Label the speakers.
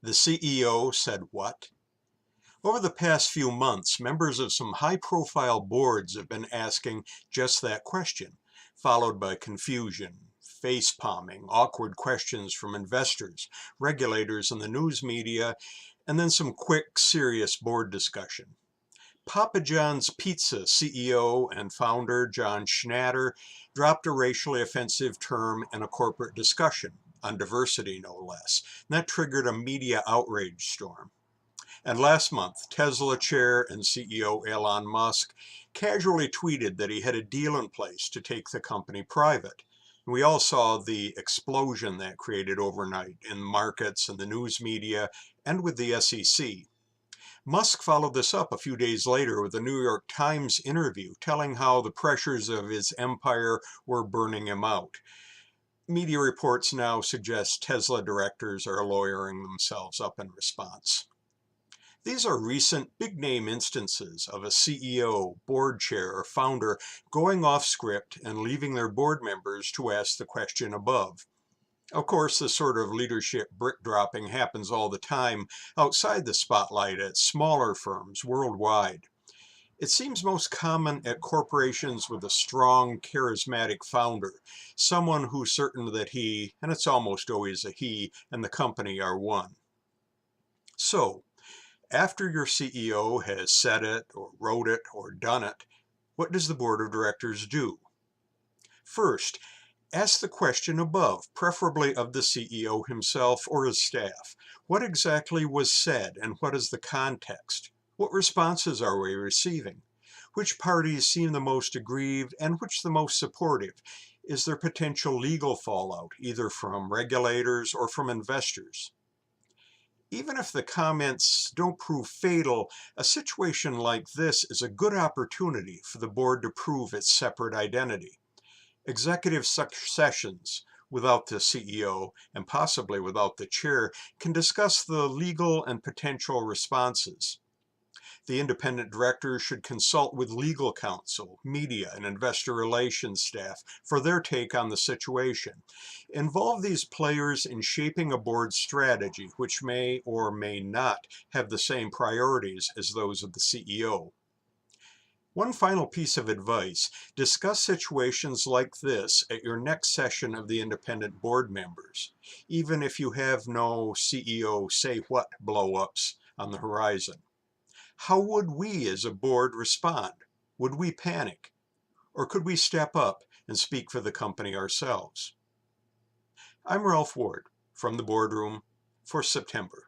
Speaker 1: The CEO said what? Over the past few months, members of some high-profile boards have been asking just that question, followed by confusion, face-palming, awkward questions from investors, regulators, and the news media, and then some quick, serious board discussion. Papa John's Pizza CEO and founder John Schnatter dropped a racially offensive term in a corporate discussion, on diversity no less, and that triggered a media outrage storm. And last month, Tesla chair and CEO Elon Musk casually tweeted that he had a deal in place to take the company private. And we all saw the explosion that created overnight in markets and the news media and with the SEC. Musk followed this up a few days later with a New York Times interview telling how the pressures of his empire were burning him out. Media reports now suggest Tesla directors are lawyering themselves up in response. These are recent big-name instances of a CEO, board chair, or founder going off script and leaving their board members to ask the question above. Of course, this sort of leadership brick-dropping happens all the time outside the spotlight at smaller firms worldwide. It seems most common at corporations with a strong, charismatic founder, someone who's certain that he, and it's almost always a he, and the company are one. So, after your CEO has said it, or wrote it, or done it, what does the board of directors do? First, ask the question above, preferably of the CEO himself or his staff. What exactly was said and what is the context? What responses are we receiving? Which parties seem the most aggrieved and which the most supportive? Is there potential legal fallout, either from regulators or from investors? Even if the comments don't prove fatal, a situation like this is a good opportunity for the board to prove its separate identity. Executive sessions without the CEO and possibly without the chair can discuss the legal and potential responses. The independent directors should consult with legal counsel, media, and investor relations staff for their take on the situation. Involve these players in shaping a board strategy which may or may not have the same priorities as those of the CEO. One final piece of advice, discuss situations like this at your next session of the independent board members, even if you have no CEO say-what blow-ups on the horizon. How would we as a board respond? Would we panic? Or could we step up and speak for the company ourselves? I'm Ralph Ward from the Boardroom for September.